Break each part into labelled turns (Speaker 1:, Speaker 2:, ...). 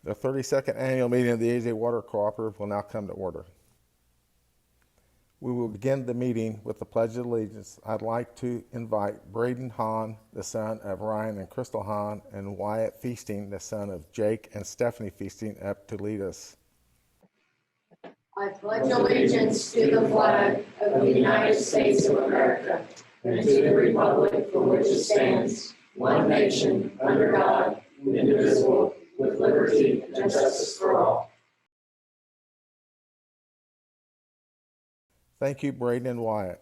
Speaker 1: The 32nd annual meeting of the AJ Water Cooperative will now come to order. We will begin the meeting with the Pledge of Allegiance. I'd like to invite Braden Hahn, the son of Ryan and Crystal Hahn, and Wyatt Feasting, the son of Jake and Stephanie Feasting, up to lead us.
Speaker 2: I pledge allegiance to the flag of the United States of America and to the republic for which it stands, one nation, under God, indivisible, with liberty and justice for all.
Speaker 1: Thank you, Braden and Wyatt.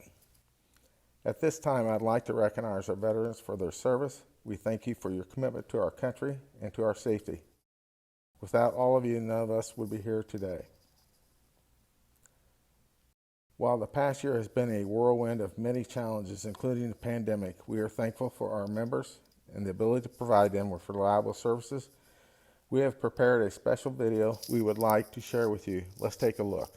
Speaker 1: At this time, I'd like to recognize our veterans for their service. We thank you for your commitment to our country and to our safety. Without all of you, none of us would be here today. While the past year has been a whirlwind of many challenges, including the pandemic, we are thankful for our members and the ability to provide them with reliable services. We have prepared a special video we would like to share with you. Let's take a look.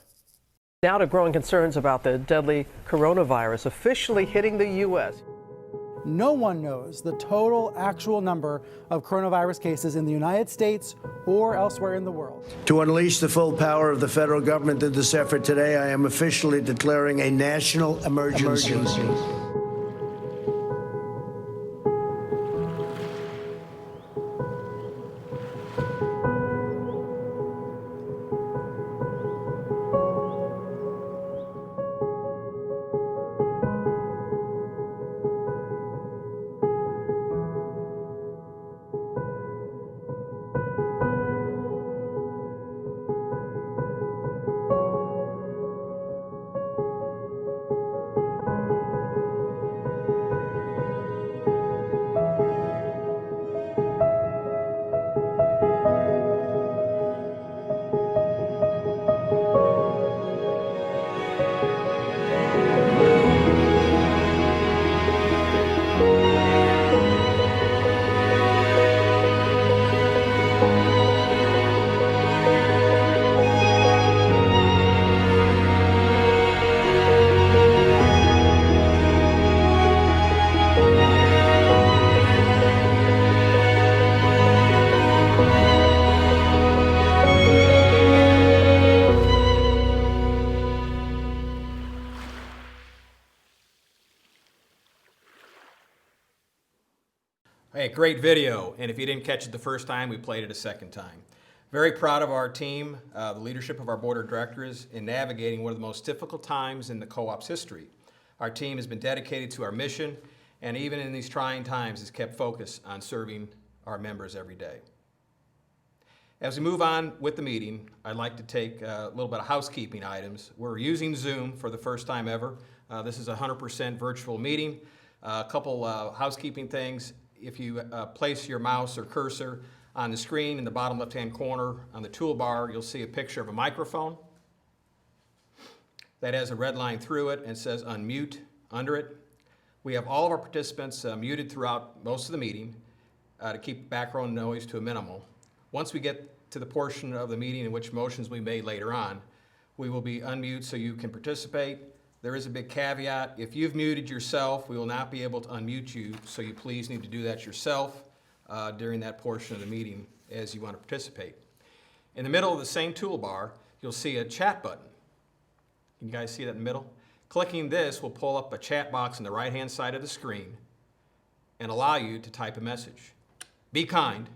Speaker 3: Now to growing concerns about the deadly coronavirus officially hitting the U.S.
Speaker 4: No one knows the total actual number of coronavirus cases in the United States or elsewhere in the world.
Speaker 5: To unleash the full power of the federal government in this effort today, I am officially declaring a national emergency.
Speaker 6: Hey, great video, and if you didn't catch it the first time, we played it a second time. Very proud of our team, the leadership of our board of directors in navigating one of the most difficult times in the co-op's history. Our team has been dedicated to our mission, and even in these trying times has kept focus on serving our members every day. As we move on with the meeting, I'd like to take a little bit of housekeeping items. We're using Zoom for the first time ever. This is a 100% virtual meeting. A couple housekeeping things. If you place your mouse or cursor on the screen in the bottom left-hand corner on the toolbar, you'll see a picture of a microphone that has a red line through it and says unmute under it. We have all of our participants muted throughout most of the meeting to keep background noise to a minimal. Once we get to the portion of the meeting in which motions we made later on, we will be unmute so you can participate. There is a big caveat. If you've muted yourself, we will not be able to unmute you, so you please need to do that yourself during that portion of the meeting as you want to participate. In the middle of the same toolbar, you'll see a chat button. Can you guys see that in the middle? Clicking this will pull up a chat box on the right-hand side of the screen and allow you to type a message. Be kind,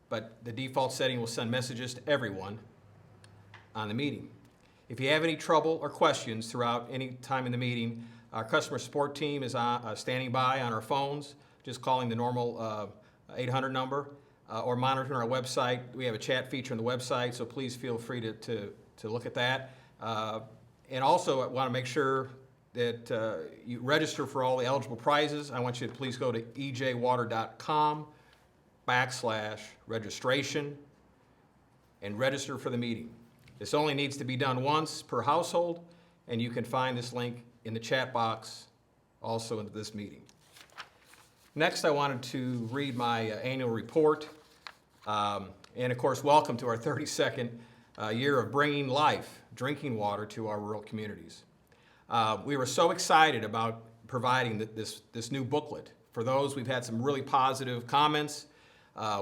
Speaker 6: but the default setting will send messages to everyone on the meeting. If you have any trouble or questions throughout any time in the meeting, our customer support team is standing by on our phones, just calling the normal 800 number or monitoring our website. We have a chat feature on the website, so please feel free to look at that. And also, I want to make sure that you register for all the eligible prizes. I want you to please go to ejwater.com/registration and register for the meeting. This only needs to be done once per household, and you can find this link in the chat box also in this meeting. Next, I wanted to read my annual report, and of course, welcome to our 32nd year of bringing life, drinking water to our rural communities. We were so excited about providing this new booklet. For those, we've had some really positive comments.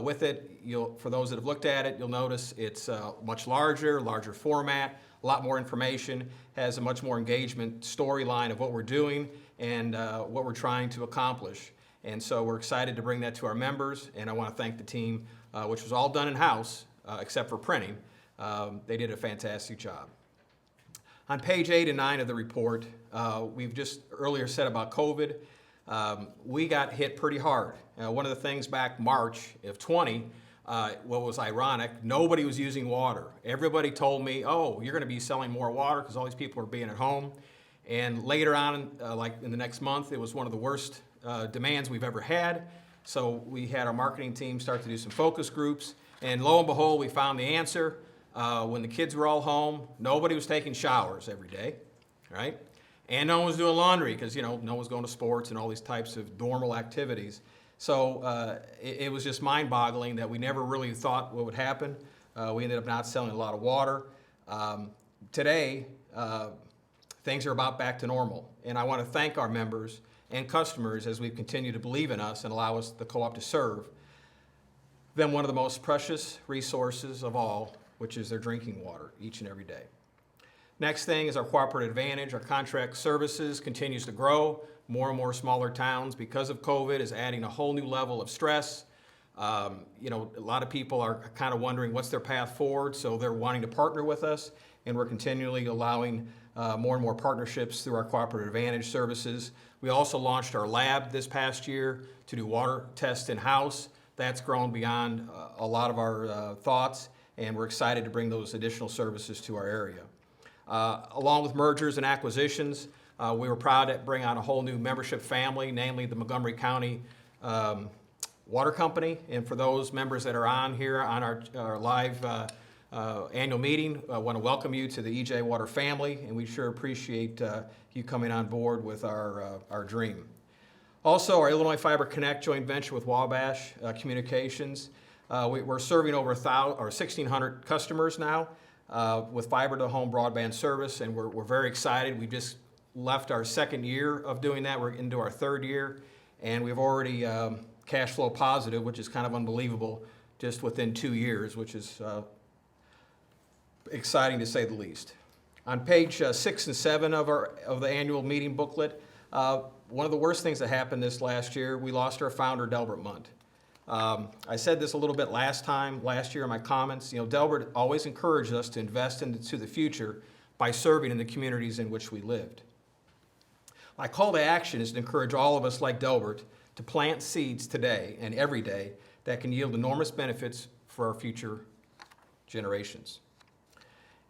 Speaker 6: With it, for those that have looked at it, you'll notice it's much larger format, a lot more information, has a much more engagement storyline of what we're doing and what we're trying to accomplish. And so we're excited to bring that to our members, and I want to thank the team, which was all done in-house, except for printing. They did a fantastic job. On page 8 and 9 of the report, we've just earlier said about COVID. We got hit pretty hard. One of the things back March of 20, what was ironic, nobody was using water. Everybody told me, oh, you're going to be selling more water because all these people are being at home. And later on, like in the next month, it was one of the worst demands we've ever had. So we had our marketing team start to do some focus groups. And lo and behold, we found the answer. When the kids were all home, nobody was taking showers every day, right? And no one was doing laundry because, no one was going to sports and all these types of normal activities. So it was just mind-boggling that we never really thought what would happen. We ended up not selling a lot of water. Today, things are about back to normal. And I want to thank our members and customers as we've continued to believe in us and allow us, the co-op, to serve them one of the most precious resources of all, which is their drinking water each and every day. Next thing is our Cooperative Advantage. Our contract services continues to grow. More and more smaller towns, because of COVID, is adding a whole new level of stress. A lot of people are kind of wondering what's their path forward, so they're wanting to partner with us, and we're continually allowing more and more partnerships through our Cooperative Advantage services. We also launched our lab this past year to do water tests in-house. That's grown beyond a lot of our thoughts, and we're excited to bring those additional services to our area. Along with mergers and acquisitions, we were proud to bring on a whole new membership family, namely the Montgomery County Water Company. And for those members that are on here on our live annual meeting, I want to welcome you to the EJ Water family, and we sure appreciate you coming on board with our dream. Also, our Illinois Fiber Connect joint venture with Wabash Communications. We're serving over 1,600 customers now with fiber to home broadband service, and we're very excited. We've just left our second year of doing that. We're into our third year, and we've already cash flow positive, which is kind of unbelievable, just within 2 years, which is exciting to say the least. On page 6 and 7 of the annual meeting booklet, one of the worst things that happened this last year, we lost our founder, Delbert Munt. I said this a little bit last year in my comments. Delbert always encouraged us to invest into the future by serving in the communities in which we lived. My call to action is to encourage all of us like Delbert to plant seeds today and every day that can yield enormous benefits for our future generations.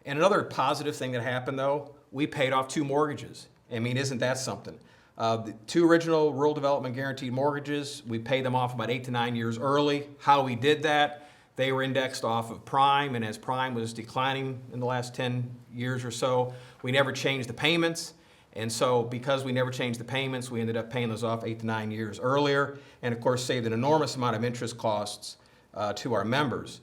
Speaker 6: And another positive thing that happened, though, we paid off 2 mortgages. I mean, isn't that something? The 2 original rural development guaranteed mortgages, we paid them off about 8 to 9 years early. How we did that, they were indexed off of prime, and as prime was declining in the last 10 years or so, we never changed the payments. And so because we never changed the payments, we ended up paying those off 8 to 9 years earlier, and of course saved an enormous amount of interest costs to our members.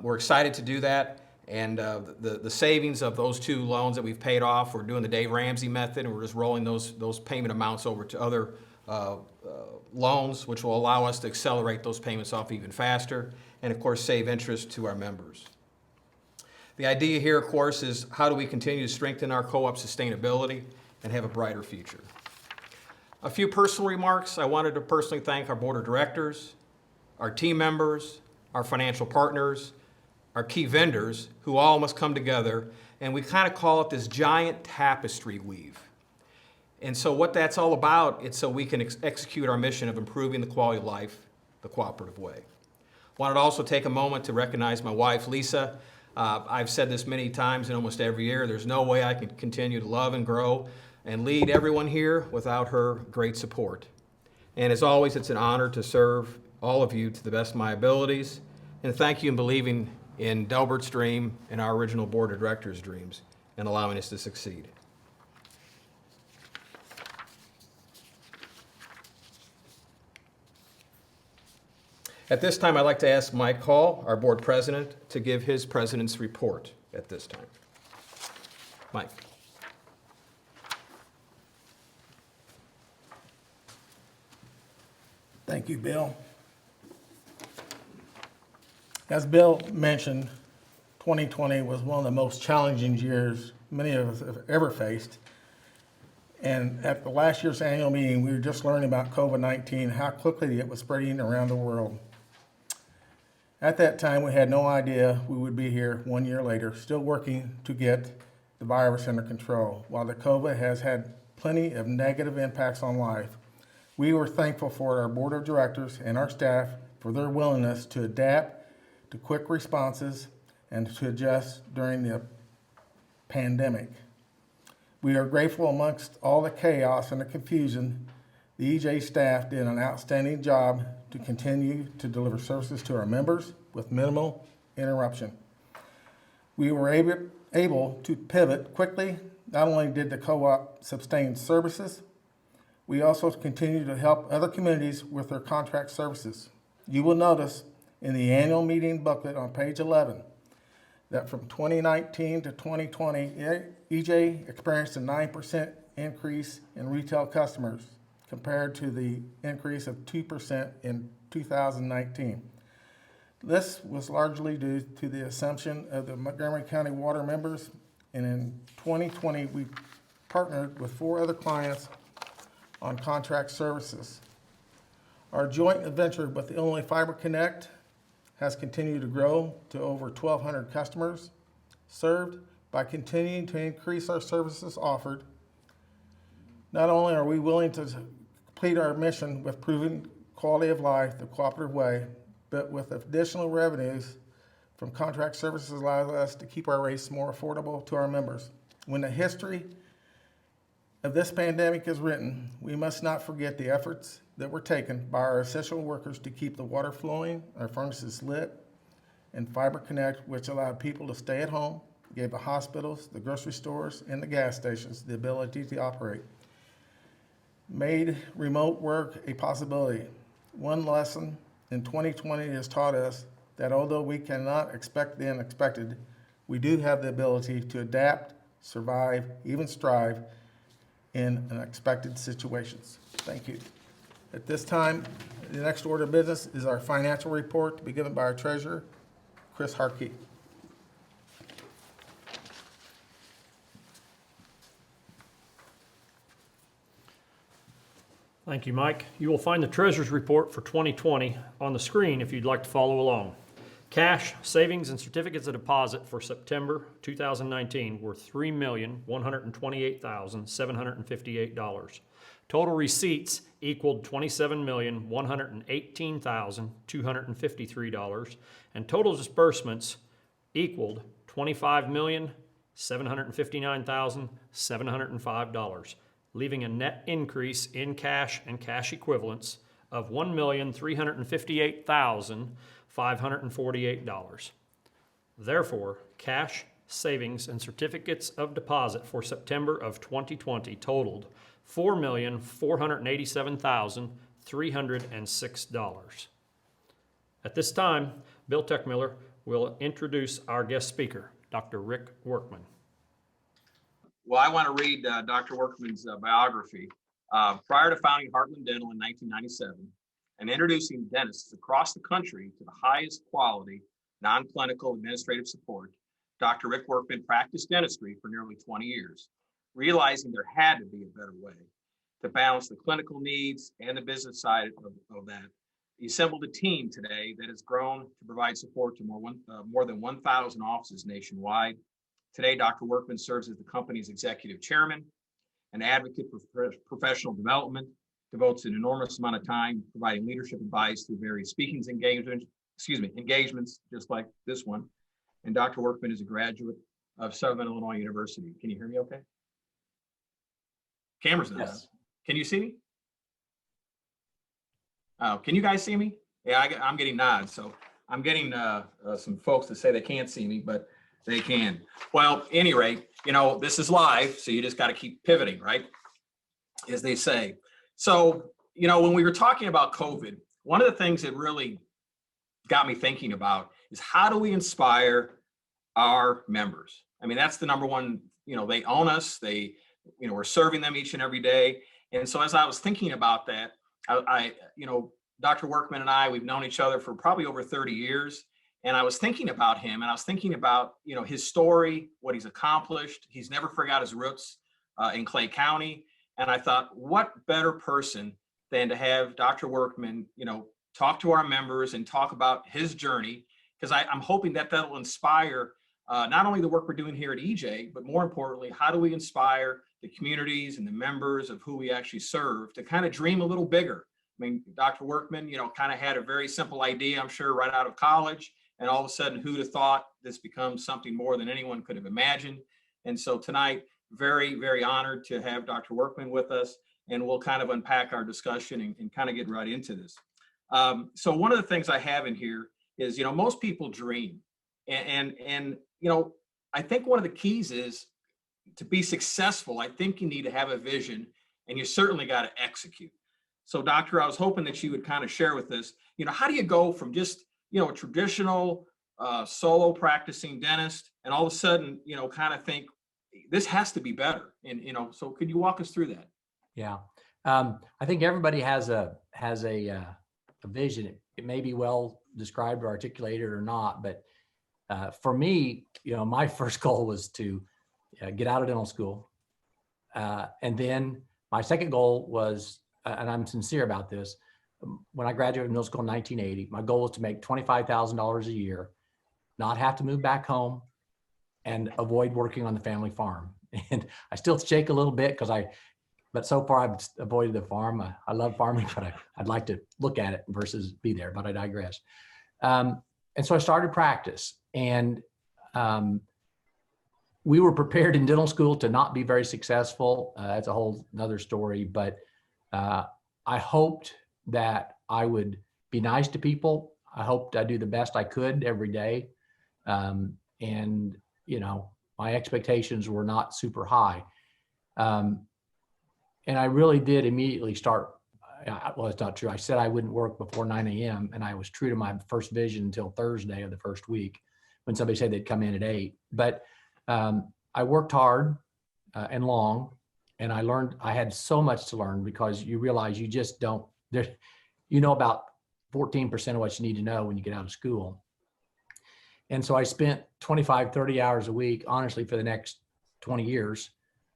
Speaker 6: We're excited to do that. And the savings of those 2 loans that we've paid off, we're doing the Dave Ramsey method, and we're just rolling those payment amounts over to other loans, which will allow us to accelerate those payments off even faster, and of course save interest to our members. The idea here, of course, is how do we continue to strengthen our co-op sustainability and have a brighter future. A few personal remarks. I wanted to personally thank our board of directors, our team members, our financial partners, our key vendors, who all must come together, and we kind of call it this giant tapestry weave. And so what that's all about, it's so we can execute our mission of improving the quality of life the cooperative way. Wanted to also take a moment to recognize my wife, Lisa. I've said this many times in almost every year, there's no way I can continue to love and grow and lead everyone here without her great support. And as always, it's an honor to serve all of you to the best of my abilities, and thank you in believing in Delbert's dream and our original board of directors' dreams and allowing us to succeed. At this time, I'd like to ask Mike Hall, our board president, to give his president's report at this time. Mike.
Speaker 5: Thank you, Bill.
Speaker 1: As Bill mentioned, 2020 was one of the most challenging years many of us have ever faced. And at the last year's annual meeting, we were just learning about COVID-19, how quickly it was spreading around the world. At that time, we had no idea we would be here 1 year later, still working to get the virus under control. While the COVID has had plenty of negative impacts on life, we were thankful for our board of directors and our staff for their willingness to adapt to quick responses and to adjust during the pandemic. We are grateful amongst all the chaos and the confusion, the EJ staff did an outstanding job to continue to deliver services to our members with minimal interruption. We were able to pivot quickly. Not only did the co-op sustain services, we also continue to help other communities with their contract services. You will notice in the annual meeting booklet on page 11 that from 2019 to 2020, EJ experienced a 9% increase in retail customers compared to the increase of 2% in 2019. This was largely due to the assumption of the Montgomery County Water members, and in 2020, we partnered with 4 other clients on contract services. Our joint venture with the Illinois Fiber Connect has continued to grow to over 1,200 customers served by continuing to increase our services offered. Not only are we willing to complete our mission with proven quality of life the cooperative way, but with additional revenues from contract services allows us to keep our rates more affordable to our members. When the history of this pandemic is written, we must not forget the efforts that were taken by our essential workers to keep the water flowing, our furnaces lit, and Fiber Connect, which allowed people to stay at home, gave the hospitals, the grocery stores, and the gas stations the ability to operate, made remote work a possibility. One lesson in 2020 has taught us that although we cannot expect the unexpected, we do have the ability to adapt, survive, even strive in unexpected situations. Thank you. At this time, the next order of business is our financial report to be given by our treasurer, Chris Harkey.
Speaker 7: Thank you, Mike. You will find the treasurer's report for 2020 on the screen if you'd like to follow along. Cash, savings, and certificates of deposit for September 2019 were $3,128,758. Total receipts equaled $27,118,253, and total disbursements equaled $25,759,705, leaving a net increase in cash and cash equivalents of $1,358,548. Therefore, cash, savings, and certificates of deposit for September of 2020 totaled $4,487,306. At this time, Bill Techmiller will introduce our guest speaker, Dr. Rick Workman.
Speaker 6: Well, I want to read Dr. Workman's biography. Prior to founding Heartland Dental in 1997 and introducing dentists across the country to the highest quality non-clinical administrative support, Dr. Rick Workman practiced dentistry for nearly 20 years, realizing there had to be a better way to balance the clinical needs and the business side of that. He assembled a team today that has grown to provide support to more than 1,000 offices nationwide. Today, Dr. Workman serves as the company's executive chairman, an advocate for professional development, devotes an enormous amount of time providing leadership advice through various engagements, just like this one. And Dr. Workman is a graduate of Southern Illinois University. Can you hear me okay? Camera's not. Yes. Can you see me? Oh, can you guys see me? Yeah, I'm getting nods. So I'm getting some folks that say they can't see me, but they can. Well, any rate, this is live, so you just got to keep pivoting, right? As they say. So, when we were talking about COVID, one of the things that really got me thinking about is how do we inspire our members? I mean, that's the number one, they own us, we're serving them each and every day. And so as I was thinking about that, I Dr. Workman and I, we've known each other for probably over 30 years. And I was thinking about him, and I was thinking about, his story, what he's accomplished. He's never forgot his roots in Clay County. And I thought, what better person than to have Dr. Workman, talk to our members and talk about his journey, because I'm hoping that will inspire not only the work we're doing here at EJ, but more importantly, how do we inspire the communities and the members of who we actually serve to kind of dream a little bigger. I mean, Dr. Workman, kind of had a very simple idea, I'm sure, right out of college. And all of a sudden, who'd have thought this becomes something more than anyone could have imagined. And so tonight, very, very honored to have Dr. Workman with us. And we'll kind of unpack our discussion and kind of get right into this. So one of the things I have in here is, most people dream. And I think one of the keys is to be successful. I think you need to have a vision, and you certainly got to execute. So, Doctor, I was hoping that you would kind of share with us, how do you go from just, a traditional solo practicing dentist, and all of a sudden, kind of think this has to be better. And, so could you walk us through that?
Speaker 8: Yeah. I think everybody has a vision. It may be well described or articulated or not, but for me, my first goal was to get out of dental school. And then my second goal was, and I'm sincere about this, when I graduated middle school in 1980, my goal was to make $25,000 a year, not have to move back home, and avoid working on the family farm. And I still shake a little bit but so far I've avoided the farm. I love farming, but I'd like to look at it versus be there, but I digress. And so I started practice, and we were prepared in dental school to not be very successful. That's a whole nother story, but I hoped that I would be nice to people. I hoped I'd do the best I could every day. And, my expectations were not super high. And I really did immediately start, well, it's not true. I said I wouldn't work before 9 a.m. and I was true to my first vision until Thursday of the first week when somebody said they'd come in at 8. But I worked hard and long, and I learned, I had so much to learn, because you realize you just don't, about 14% of what you need to know when you get out of school. And so I spent 25, 30 hours a week, honestly, for the next 20 years,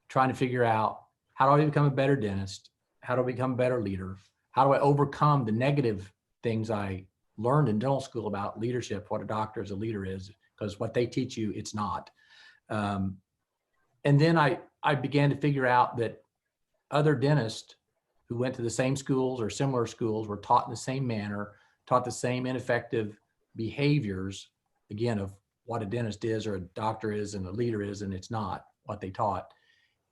Speaker 8: trying to figure out, how do I become a better dentist? How do I become a better leader? How do I overcome the negative things I learned in dental school about leadership, what a doctor as a leader is, because what they teach you, it's not. And then I began to figure out that other dentists who went to the same schools or similar schools were taught in the same manner, taught the same ineffective behaviors, again, of what a dentist is or a doctor is and a leader is, and it's not what they taught.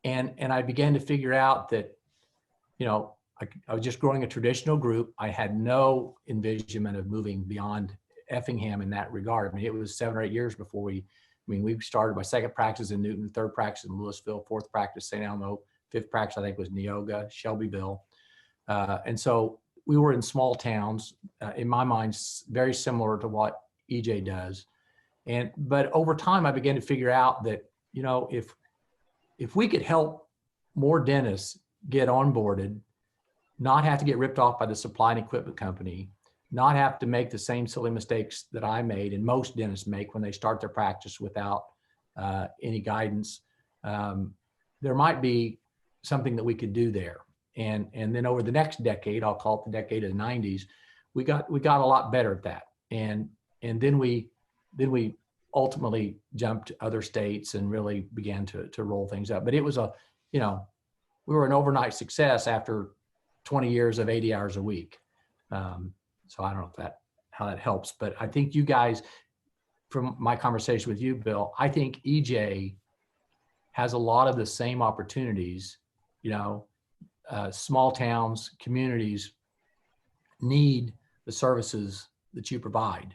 Speaker 8: And I began to figure out that, I was just growing a traditional group. I had no envisionment of moving beyond Effingham in that regard. I mean, it was 7 or 8 years before we started my second practice in Newton, third practice in Louisville, fourth practice, St. Elmo, fifth practice, I think, was Neoga, Shelbyville. And so we were in small towns, in my mind, very similar to what EJ does. But over time, I began to figure out that, if we could help more dentists get onboarded, not have to get ripped off by the supply and equipment company, not have to make the same silly mistakes that I made and most dentists make when they start their practice without any guidance, there might be something that we could do there. And then over the next decade, I'll call it the decade of the 90s, we got a lot better at that. And then we ultimately jumped to other states and really began to roll things up. But it was we were an overnight success after 20 years of 80 hours a week. So I don't know how that helps, but I think you guys, from my conversation with you, Bill, I think EJ has a lot of the same opportunities. Small towns, communities need the services that you provide.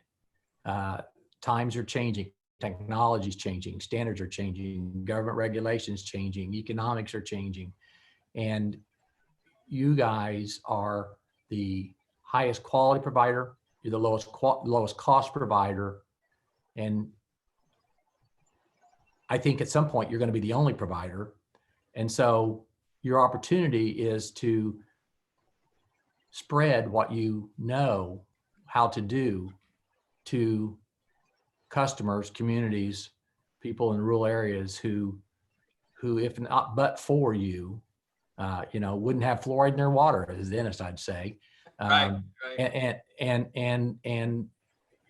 Speaker 8: Times are changing, technology is changing, standards are changing, government regulations changing, economics are changing, and you guys are the highest quality provider, you're the lowest cost provider, and I think at some point you're going to be the only provider. And so your opportunity is to spread what you know how to do to customers, communities, people in rural areas who if not but for you, wouldn't have fluoride in their water as a dentist, I'd say.
Speaker 6: Right.
Speaker 8: And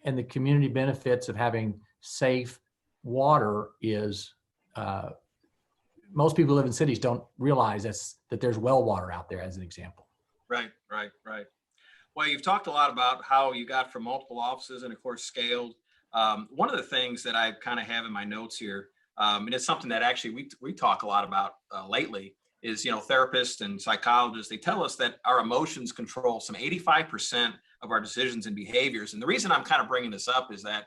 Speaker 8: the community benefits of having safe water is, most people who live in cities don't realize that there's well water out there, as an example.
Speaker 6: Right. Well, you've talked a lot about how you got from multiple offices and of course scaled. One of the things that I kind of have in my notes here, and it's something that actually we talk a lot about lately, is, therapists and psychologists, they tell us that our emotions control some 85% of our decisions and behaviors. And the reason I'm kind of bringing this up is that,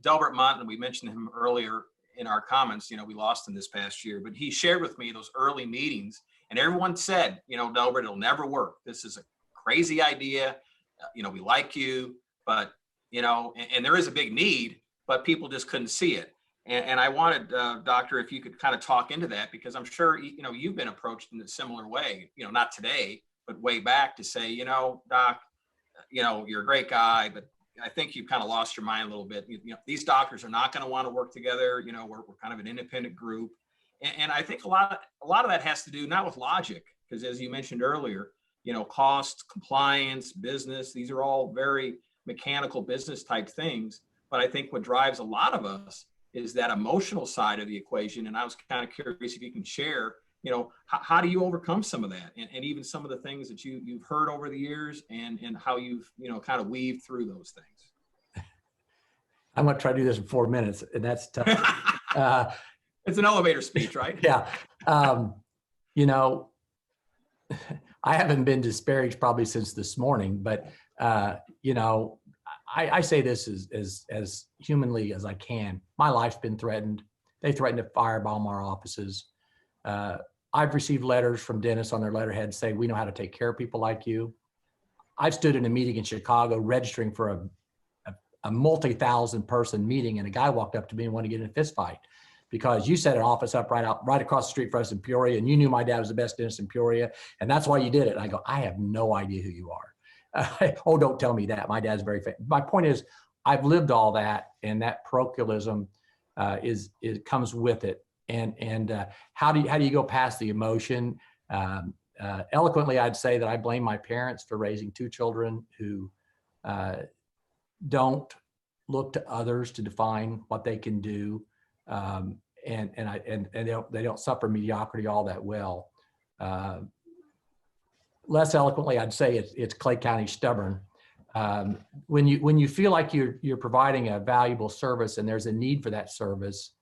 Speaker 6: Delbert Mott, and we mentioned him earlier in our comments, we lost him this past year, but he shared with me those early meetings and everyone said, Delbert, it'll never work. This is a crazy idea. We like you, but, and there is a big need, but people just couldn't see it. And I wanted, Doctor, if you could kind of talk into that, because I'm sure, you've been approached in a similar way, not today, but way back to say, Doc, you're a great guy, but I think you've kind of lost your mind a little bit. These doctors are not going to want to work together. We're kind of an independent group. And I think a lot of that has to do not with logic, because as you mentioned earlier, cost, compliance, business, these are all very mechanical business type things. But I think what drives a lot of us is that emotional side of the equation. And I was kind of curious if you can share, how do you overcome some of that? And even some of the things that you've heard over the years and how you've, kind of weaved through those things.
Speaker 8: I'm going to try to do this in 4 minutes, and that's tough.
Speaker 6: It's an elevator speech, right?
Speaker 8: Yeah. I haven't been disparaged probably since this morning, but, I say this as humanly as I can. My life's been threatened. They threatened to firebomb our offices. I've received letters from dentists on their letterhead saying, we know how to take care of people like you. I've stood in a meeting in Chicago registering for a multi-thousand person meeting, and a guy walked up to me and wanted to get in a fist fight because you set an office up right across the street from us in Peoria, and you knew my dad was the best dentist in Peoria, and that's why you did it. And I go, I have no idea who you are. Oh, don't tell me that. My dad's very famous. My point is, I've lived all that, and that parochialism comes with it. And how do you go past the emotion? Eloquently, I'd say that I blame my parents for raising two children who don't look to others to define what they can do, and they don't suffer mediocrity all that well. Less eloquently, I'd say it's Clay County stubborn. When you feel like you're providing a valuable service and there's a need for that service,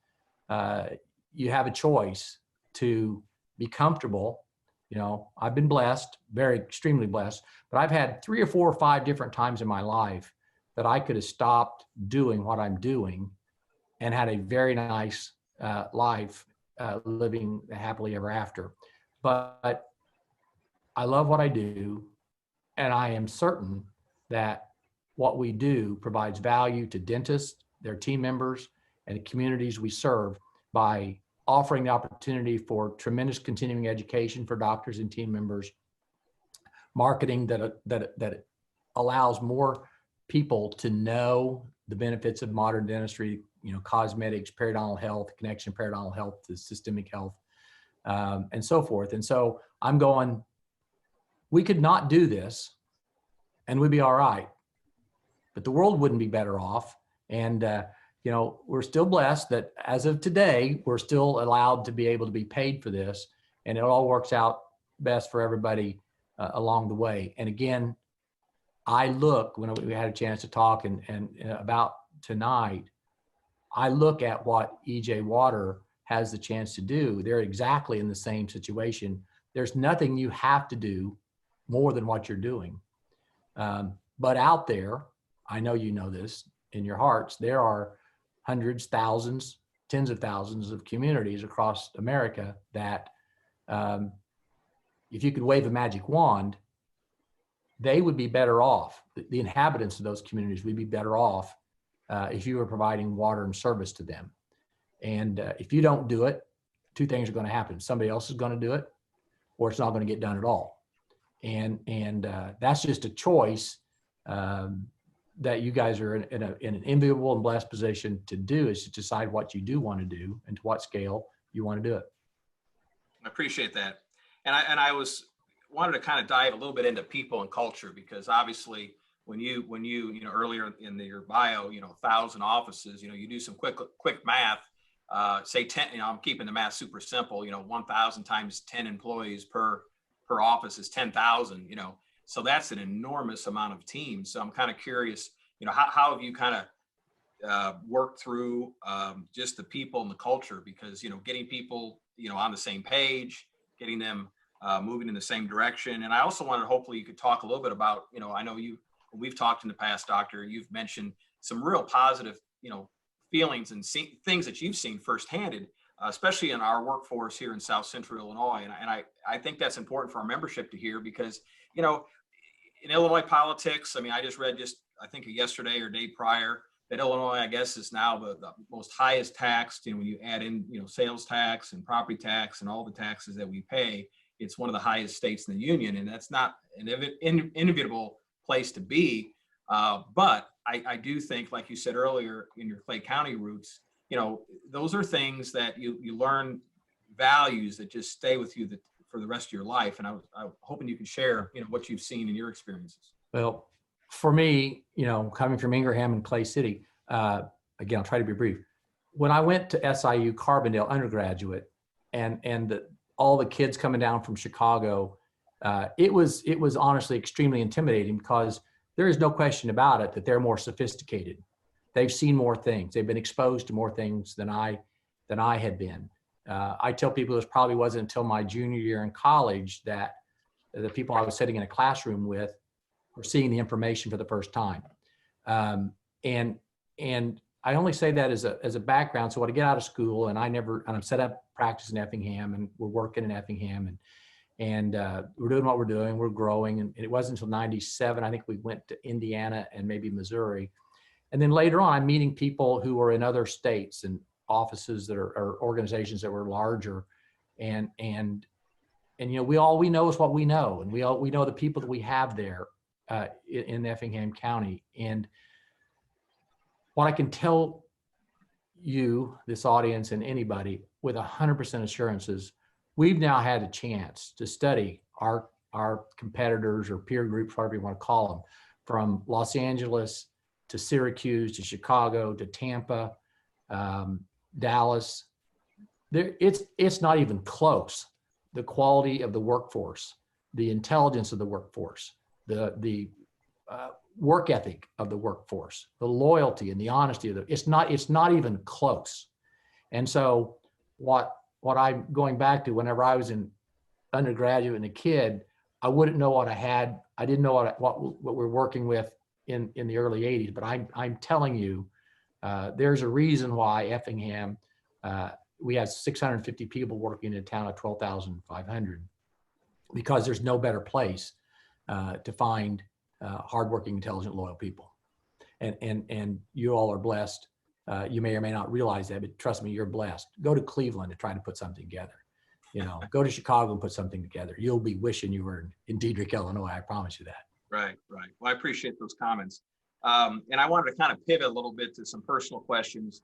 Speaker 8: you have a choice to be comfortable. I've been blessed, very extremely blessed, but I've had 3 or 4 or 5 different times in my life that I could have stopped doing what I'm doing and had a very nice life, living happily ever after. But I love what I do, and I am certain that what we do provides value to dentists, their team members, and the communities we serve by offering the opportunity for tremendous continuing education for doctors and team members, marketing that allows more people to know the benefits of modern dentistry, cosmetics, periodontal health, connection periodontal health to systemic health, and so forth. And so I'm going, we could not do this and we'd be all right, but the world wouldn't be better off. And, we're still blessed that as of today, we're still allowed to be able to be paid for this, and it all works out best for everybody along the way. And again, I look, when we had a chance to talk and about tonight, I look at what EJ Water has the chance to do. They're exactly in the same situation. There's nothing you have to do more than what you're doing. But out there, I know you know this in your hearts, there are hundreds, thousands, tens of thousands of communities across America that if you could wave a magic wand, they would be better off. The inhabitants of those communities would be better off if you were providing water and service to them. And if you don't do it, 2 things are going to happen. Somebody else is going to do it, or it's not going to get done at all. And that's just a choice that you guys are in an enviable and blessed position to do, is to decide what you do want to do and to what scale you want to do it.
Speaker 6: I appreciate that. And I wanted to kind of dive a little bit into people and culture, because obviously when you earlier in your bio, 1,000 offices, you do some quick math, say 10, I'm keeping the math super simple, 1,000 times 10 employees per office is 10,000, so that's an enormous amount of teams. So I'm kind of curious, how have you kind of worked through just the people and the culture, because, getting people, on the same page, getting them moving in the same direction. And I also wanted, hopefully you could talk a little bit about, I know we've talked in the past, Doctor, you've mentioned some real positive, feelings and things that you've seen firsthand, especially in our workforce here in South Central Illinois. And I think that's important for our membership to hear, because, in Illinois politics, I just read I think yesterday or day prior that Illinois, I guess, is now the most highest taxed, when you add in, sales tax and property tax and all the taxes that we pay, it's one of the highest states in the union. And that's not an inevitable place to be. But I do think, like you said earlier, in your Clay County roots, those are things that you learn, values that just stay with you for the rest of your life. And I'm hoping you can share, what you've seen in your experiences.
Speaker 8: Well, for me, coming from Ingraham and Clay City, again, I'll try to be brief. When I went to SIU Carbondale undergraduate, and all the kids coming down from Chicago, it was honestly extremely intimidating, because there is no question about it that they're more sophisticated. They've seen more things. They've been exposed to more things than I had been. I tell people this probably wasn't until my junior year in college that the people I was sitting in a classroom with were seeing the information for the first time. And I only say that as a background. So when I get out of school, and I'm set up practice in Effingham, and we're working in Effingham, and we're doing what we're doing, we're growing. And it wasn't until 97, I think we went to Indiana and maybe Missouri. And then later on, I'm meeting people who are in other states and offices that are organizations that were larger. And we know is what we know. And we know the people that we have there in Effingham County. And what I can tell you, this audience, and anybody with 100% assurance is we've now had a chance to study our competitors or peer groups, whatever you want to call them, from Los Angeles to Syracuse to Chicago to Tampa, Dallas. It's not even close. The quality of the workforce, the intelligence of the workforce, the work ethic of the workforce, the loyalty and the honesty of it's not even close. And so what I'm going back to, whenever I was in undergraduate and a kid, I wouldn't know what I had. I didn't know what we're working with in the early 80s, but I'm telling you, there's a reason why Effingham, we have 650 people working in a town of 12,500, because there's no better place to find hardworking, intelligent, loyal people. And you all are blessed. You may or may not realize that, but trust me, you're blessed. Go to Cleveland to try to put something together. Go to Chicago and put something together. You'll be wishing you were in Diedrich, Illinois. I promise you that.
Speaker 6: Right. Well, I appreciate those comments. And I wanted to kind of pivot a little bit to some personal questions.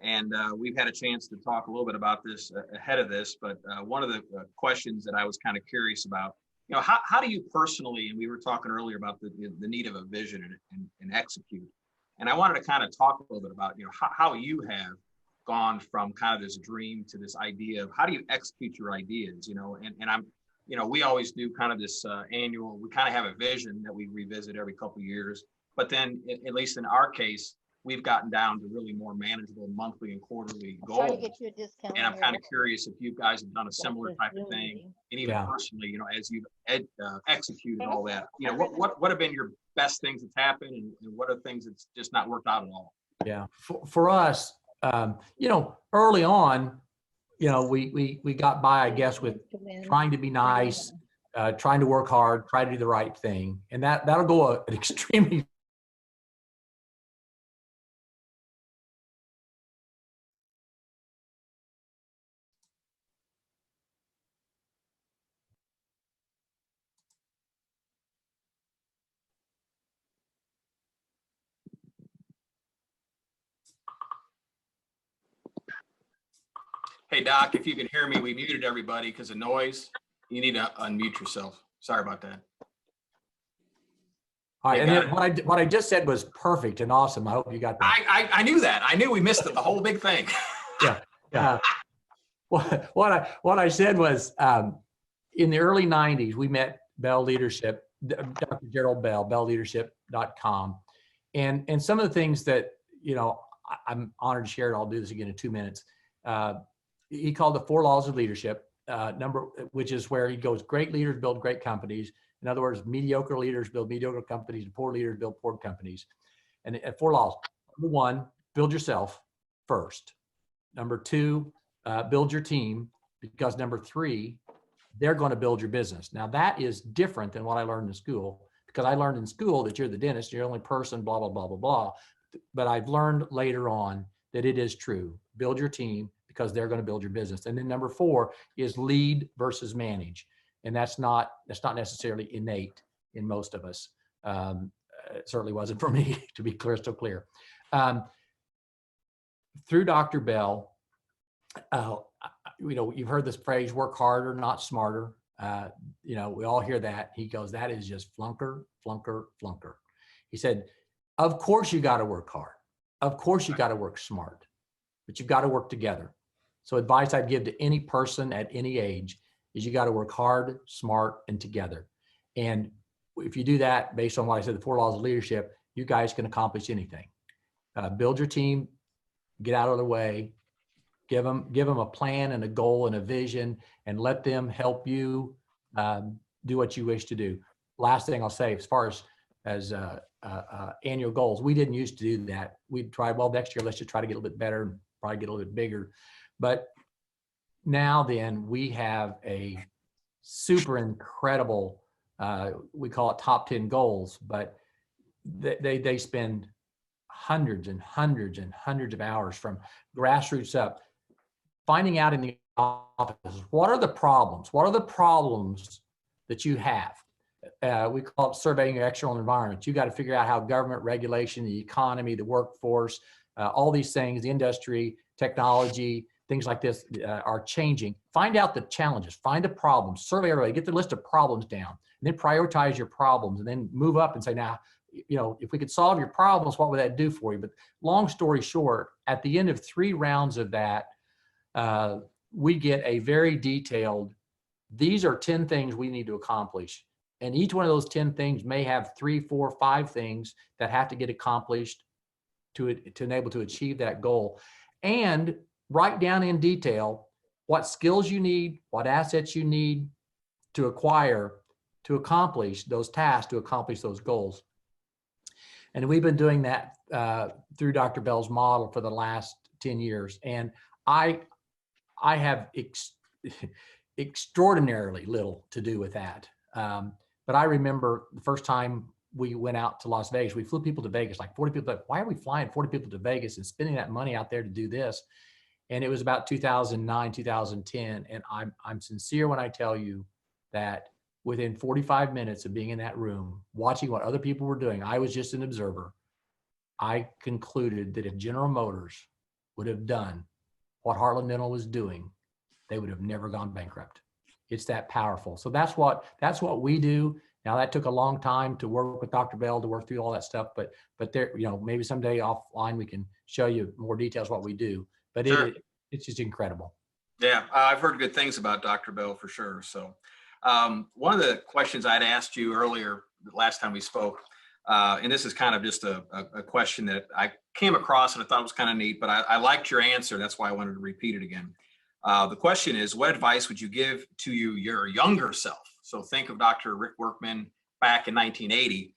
Speaker 6: And we've had a chance to talk a little bit about this ahead of this, but one of the questions that I was kind of curious about, how do you personally, and we were talking earlier about the need of a vision and execute. And I wanted to kind of talk a little bit about, how you have gone from kind of this dream to this idea of how do you execute your ideas, and I'm, we always do kind of this annual, we kind of have a vision that we revisit every couple of years, but then at least in our case, we've gotten down to really more manageable monthly and quarterly goals.
Speaker 2: Try to get you a discount.
Speaker 6: And I'm kind of curious if you guys have done a similar type of thing, and even personally, as you've executed all that, what have been your best things that's happened, and what are things that's just not worked out at all?
Speaker 8: Yeah, for us, early on, we got by, I guess, with trying to be nice, trying to work hard, try to do the right thing, and that'll go an extremely
Speaker 6: Hey, Doc, if you can hear me, we muted everybody because of noise. You need to unmute yourself. Sorry about that.
Speaker 8: All right,
Speaker 6: Hey,
Speaker 8: and then
Speaker 6: got
Speaker 8: what I just said was perfect and awesome. I hope you got that.
Speaker 6: I knew that. I knew we missed it, the whole big thing.
Speaker 8: Yeah. What I said was, in the early 90s, we met Bell Leadership, Dr. Gerald Bell, bellleadership.com. And some of the things that, I'm honored to share it. I'll do this again in 2 minutes. He called the 4 laws of leadership, which is where he goes, great leaders build great companies. In other words, mediocre leaders build mediocre companies, and poor leaders build poor companies. And 4 laws. Number 1, build yourself first. Number 2, build your team, because number 3, they're going to build your business. Now that is different than what I learned in school, because I learned in school that you're the dentist, you're the only person, blah, blah, blah, blah, blah. But I've learned later on that it is true. Build your team because they're going to build your business. And then number 4 is lead versus manage. And that's not necessarily innate in most of us. It certainly wasn't for me, to be crystal clear. Through Dr. Bell, you've heard this phrase, work harder, not smarter. We all hear that. He goes, that is just flunker, flunker, flunker. He said, of course you got to work hard. Of course you got to work smart, but you've got to work together. So advice I'd give to any person at any age is you got to work hard, smart, and together. And if you do that, based on what I said, the 4 laws of leadership, you guys can accomplish anything. Build your team, get out of the way, give them a plan and a goal and a vision, and let them help you do what you wish to do. Last thing I'll say, as far as annual goals, we didn't used to do that. We tried, well, next year, let's just try to get a little bit better and probably get a little bit bigger. But now then, we have a super incredible, we call it top 10 goals, but they spend hundreds and hundreds and hundreds of hours from grassroots up, finding out in the offices, what are the problems? What are the problems that you have? We call it surveying your external environment. You got to figure out how government regulation, the economy, the workforce, all these things, the industry, technology, things like this are changing. Find out the challenges, find a problem, survey everybody, get the list of problems down, and then prioritize your problems, and then move up and say, now, if we could solve your problems, what would that do for you? But long story short, at the end of 3 rounds of that, we get a very detailed, these are 10 things we need to accomplish. And each one of those 10 things may have 3, 4, 5 things that have to get accomplished to enable to achieve that goal. And write down in detail what skills you need, what assets you need to acquire to accomplish those tasks, to accomplish those goals. And we've been doing that through Dr. Bell's model for the last 10 years. And I have extraordinarily little to do with that. But I remember the first time we went out to Las Vegas, we flew people to Vegas, like 40 people. Why are we flying 40 people to Vegas and spending that money out there to do this? And it was about 2009, 2010. And I'm sincere when I tell you that within 45 minutes of being in that room, watching what other people were doing, I was just an observer. I concluded that if General Motors would have done what Heartland Dental was doing, they would have never gone bankrupt. It's that powerful. So that's what we do. Now that took a long time to work with Dr. Bell to work through all that stuff, but there, maybe someday offline we can show you more details what we do. But sure. It's just incredible.
Speaker 6: Yeah, I've heard good things about Dr. Bell for sure. So one of the questions I'd asked you earlier, the last time we spoke, and this is kind of just a question that I came across and I thought was kind of neat, but I liked your answer. That's why I wanted to repeat it again. The question is, what advice would you give to your younger self? So think of Dr. Rick Workman back in 1980,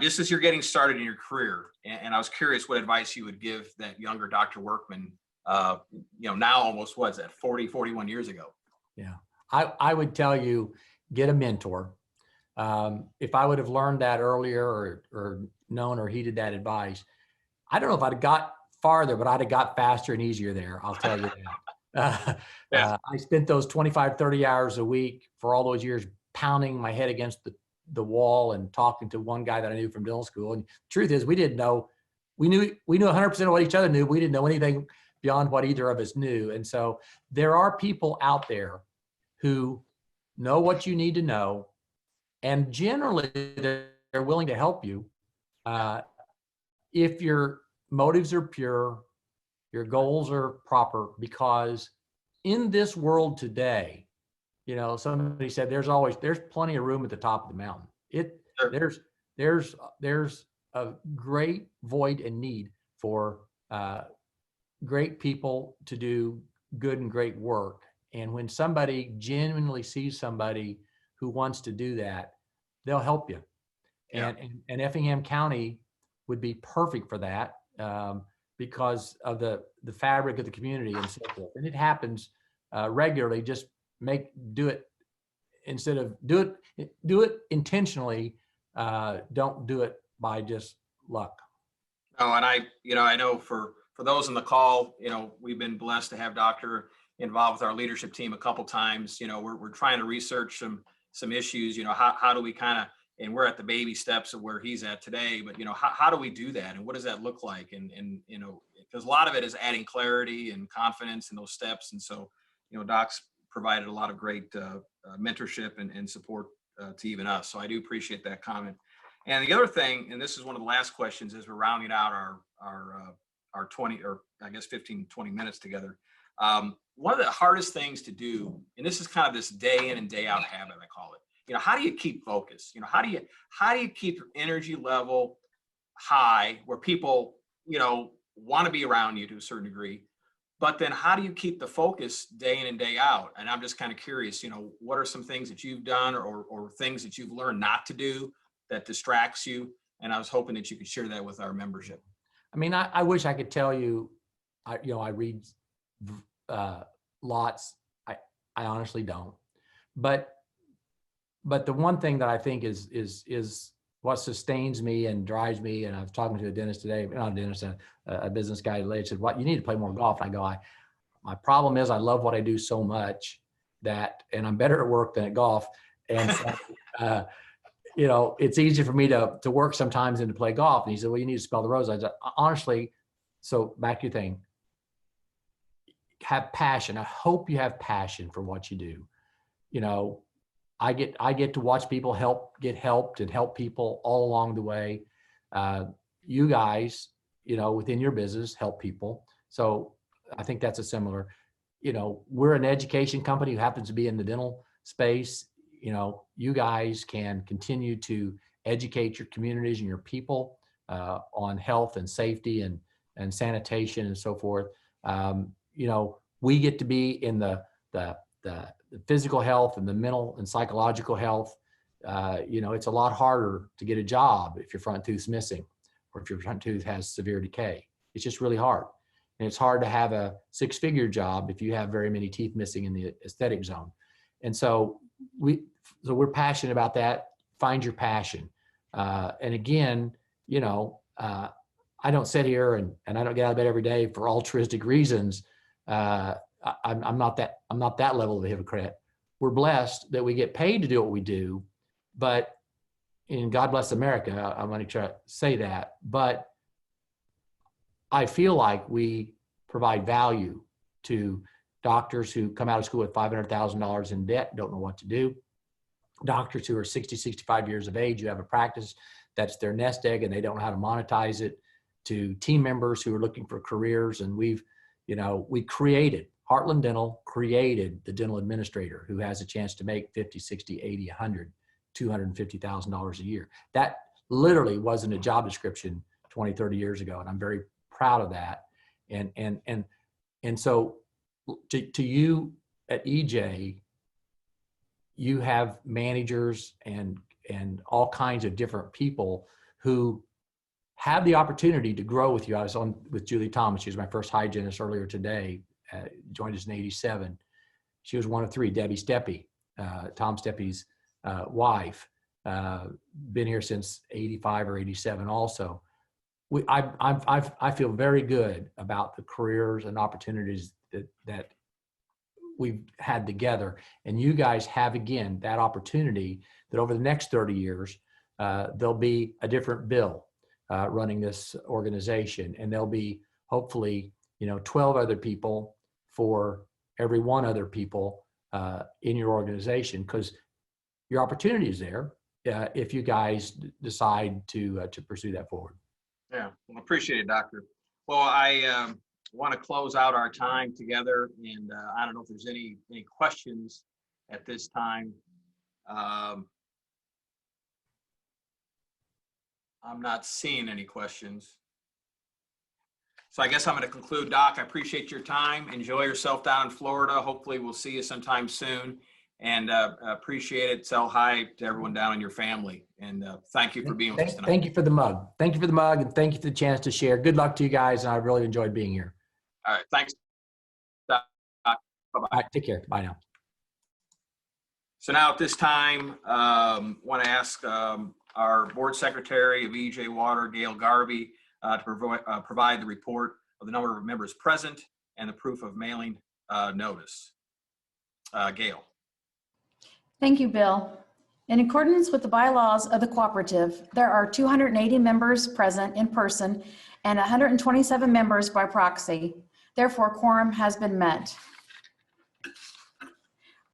Speaker 6: just as you're getting started in your career. And I was curious what advice you would give that younger Dr. Workman, now almost, what's that, 40, 41 years ago?
Speaker 8: Yeah, I would tell you, get a mentor. If I would have learned that earlier or known or heeded that advice, I don't know if I'd have got farther, but I'd have got faster and easier there. I'll tell you that. I spent those 25, 30 hours a week for all those years pounding my head against the wall and talking to one guy that I knew from dental school. And the truth is, we knew 100% of what each other knew. We didn't know anything beyond what either of us knew. And so there are people out there who know what you need to know, and generally they're willing to help you if your motives are pure, your goals are proper, because in this world today, you know, somebody said there's plenty of room at the top of the mountain. There's a great void and need for great people to do good and great work. And when somebody genuinely sees somebody who wants to do that, they'll help you.
Speaker 6: Yeah.
Speaker 8: And Effingham County would be perfect for that because of the fabric of the community and so forth. And it happens regularly. Just do it instead of do it intentionally. Don't do it by just luck.
Speaker 6: Oh, and I know for those on the call, we've been blessed to have Dr. involved with our leadership team a couple times. We're trying to research some issues. How do we and we're at the baby steps of where he's at today, but how do we do that, and what does that look like? And because a lot of it is adding clarity and confidence in those steps. And so, Doc's provided a lot of great mentorship and support to even us. So I do appreciate that comment. And the other thing, and this is one of the last questions as we're rounding out our 20, or I guess 15, 20 minutes together. One of the hardest things to do, and this is kind of this day in and day out habit, I call it, how do you keep focus? How do you keep your energy level high where people, want to be around you to a certain degree, but then how do you keep the focus day in and day out? And I'm just kind of curious, what are some things that you've done or things that you've learned not to do that distracts you? And I was hoping that you could share that with our membership.
Speaker 8: I mean, I wish I could tell you, I read lots. I honestly don't. But the one thing that I think is what sustains me and drives me, and I was talking to a dentist today, not a dentist, a business guy today, said, "What, you need to play more golf." And I go, my problem is I love what I do so much and I'm better at work than at golf. And so, it's easy for me to work sometimes than to play golf. And he said, "Well, you need to spell the roses." I said, honestly, so back to your thing, have passion. I hope you have passion for what you do. I get to watch people get helped and help people all along the way. You guys, within your business, help people. So I think that's a similar, we're an education company who happens to be in the dental space. You guys can continue to educate your communities and your people on health and safety and sanitation and so forth. We get to be in the physical health and the mental and psychological health. It's a lot harder to get a job if your front tooth's missing or if your front tooth has severe decay. It's just really hard. And it's hard to have a 6-figure job if you have very many teeth missing in the aesthetic zone. And so we're passionate about that. Find your passion. And again, I don't sit here and I don't get out of bed every day for altruistic reasons. I'm not that level of a hypocrite. We're blessed that we get paid to do what we do, but in God bless America, I'm going to try to say that, but I feel like we provide value to doctors who come out of school with $500,000 in debt, don't know what to do. Doctors who are 60, 65 years of age, who have a practice that's their nest egg and they don't know how to monetize it, to team members who are looking for careers. And we created, Heartland Dental created the dental administrator who has a chance to make 50, 60, 80, 100, $250,000 a year. That literally wasn't a job description 20, 30 years ago. And I'm very proud of that. And so to you at EJ, you have managers and all kinds of different people who have the opportunity to grow with you. I was on with Julie Thomas. She was my first hygienist earlier today, joined us in 87. She was one of 3, Debbie Steppe, Tom Steppe's wife, been here since 85 or 87 also. I feel very good about the careers and opportunities that we've had together. And you guys have, again, that opportunity that over the next 30 years, there'll be a different bill running this organization. And there'll be, hopefully, 12 other people for every one other people in your organization, because your opportunity is there if you guys decide to pursue that forward.
Speaker 6: Yeah, well, appreciate it, Doctor. Well, I want to close out our time together, and I don't know if there's any questions at this time. I'm not seeing any questions. So I guess I'm going to conclude, Doc. I appreciate your time. Enjoy yourself down in Florida. Hopefully we'll see you sometime soon. And appreciate it. Tell hi to everyone down in your family. And thank you for being with us tonight.
Speaker 8: Thank you for the mug. Thank you for the mug, and thank you for the chance to share. Good luck to you guys, and I really enjoyed being here.
Speaker 6: All right. Thanks, Doc. Bye-bye.
Speaker 8: All right, take care. Bye now.
Speaker 6: So now at this time, want to ask our board secretary of EJ Water, Gail Garvey, to provide the report of the number of members present and the proof of mailing notice. Gail.
Speaker 2: Thank you, Bill. In accordance with the bylaws of the Cooperative, there are 280 members present in person and 127 members by proxy. Therefore, quorum has been met.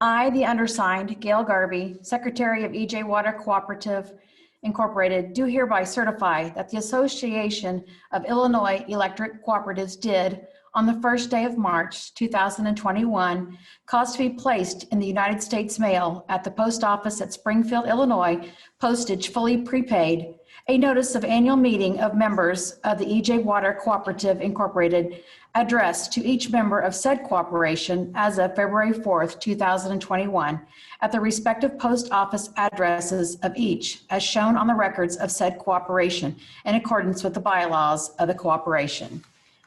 Speaker 2: I, the undersigned, Gail Garvey, Secretary of EJ Water Cooperative, Incorporated, do hereby certify that the Association of Illinois Electric Cooperatives did, on the first day of March 2021, cause to be placed in the United States mail at the post office at Springfield, Illinois, postage fully prepaid, a notice of annual meeting of members of the EJ Water Cooperative Incorporated addressed to each member of said corporation as of February 4th, 2021, at the respective post office addresses of each, as shown on the records of said cooperation in accordance with the bylaws of the corporation.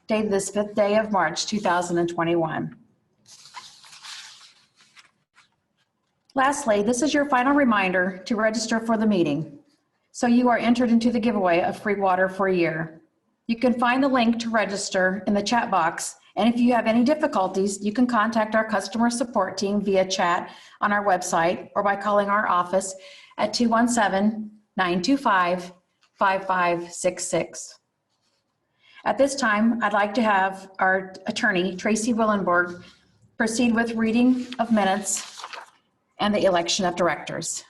Speaker 2: Dated this 5th day of March, 2021. Lastly, this is your final reminder to register for the meeting, so you are entered into the giveaway of free water for a year. You can find the link to register in the chat box, and if you have any difficulties, you can contact our customer support team via chat on our website or by calling our office at 217-925-5566. At this time, I'd like to have our attorney, Tracy Willenberg, proceed with reading of minutes and the election of directors.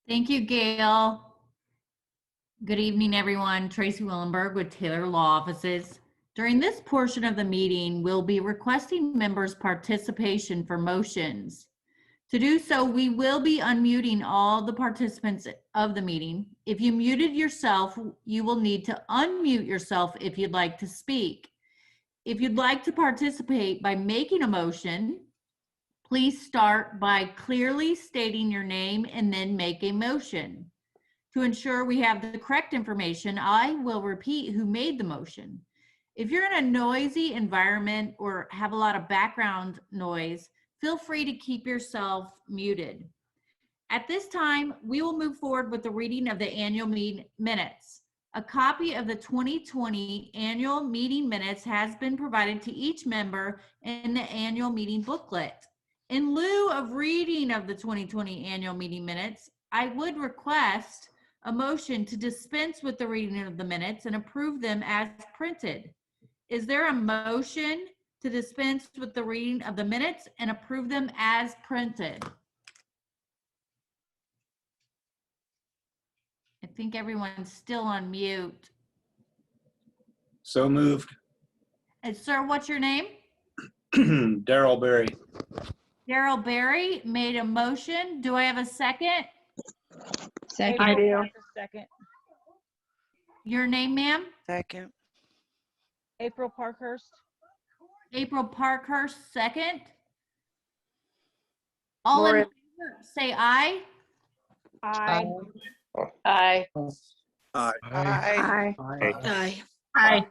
Speaker 9: Thank you, Gail. Good evening, everyone. Tracy Willenberg with Taylor Law Offices. During this portion of the meeting, we'll be requesting members' participation for motions. To do so, we will be unmuting all the participants of the meeting. If you muted yourself, you will need to unmute yourself if you'd like to speak. If you'd like to participate by making a motion, please start by clearly stating your name and then make a motion. To ensure we have the correct information, I will repeat who made the motion. If you're in a noisy environment or have a lot of background noise, feel free to keep yourself muted. At this time, we will move forward with the reading of the annual meeting minutes. A copy of the 2020 annual meeting minutes has been provided to each member in the annual meeting booklet. In lieu of reading of the 2020 annual meeting minutes, I would request a motion to dispense with the reading of the minutes and approve them as printed. Is there a motion to dispense with the reading of the minutes and approve them as printed? I think everyone's still on mute.
Speaker 10: So moved.
Speaker 9: Sir, what's your name?
Speaker 10: Daryl Berry.
Speaker 9: Daryl Berry made a motion. Do I have a second?
Speaker 11: Second. I do.
Speaker 12: Second.
Speaker 9: Your name, ma'am?
Speaker 11: Second.
Speaker 12: April Parkhurst.
Speaker 9: April Parkhurst, second. All in favor, say aye.
Speaker 12: Aye.
Speaker 11: Aye.
Speaker 10: Aye.
Speaker 11: Aye.
Speaker 9: Aye. Aye.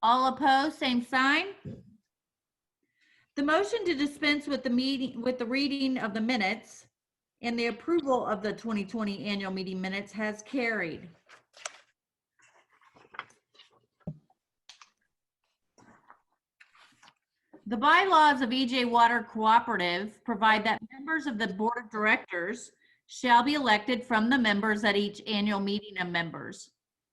Speaker 9: All opposed, same sign. The motion to dispense with the reading of the minutes and the approval of the 2020 annual meeting minutes has carried. The bylaws of EJ Water Cooperative provide that members of the board of directors shall be elected from the members at each annual meeting of members.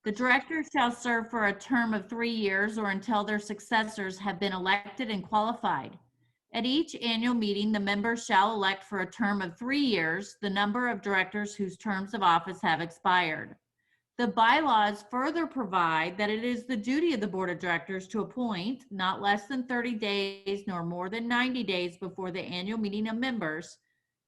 Speaker 9: The directors shall serve for a term of 3 years or until their successors have been elected and qualified. At each annual meeting, the members shall elect for a term of 3 years the number of directors whose terms of office have expired. The bylaws further provide that it is the duty of the board of directors to appoint, not less than 30 days nor more than 90 days before the annual meeting of members,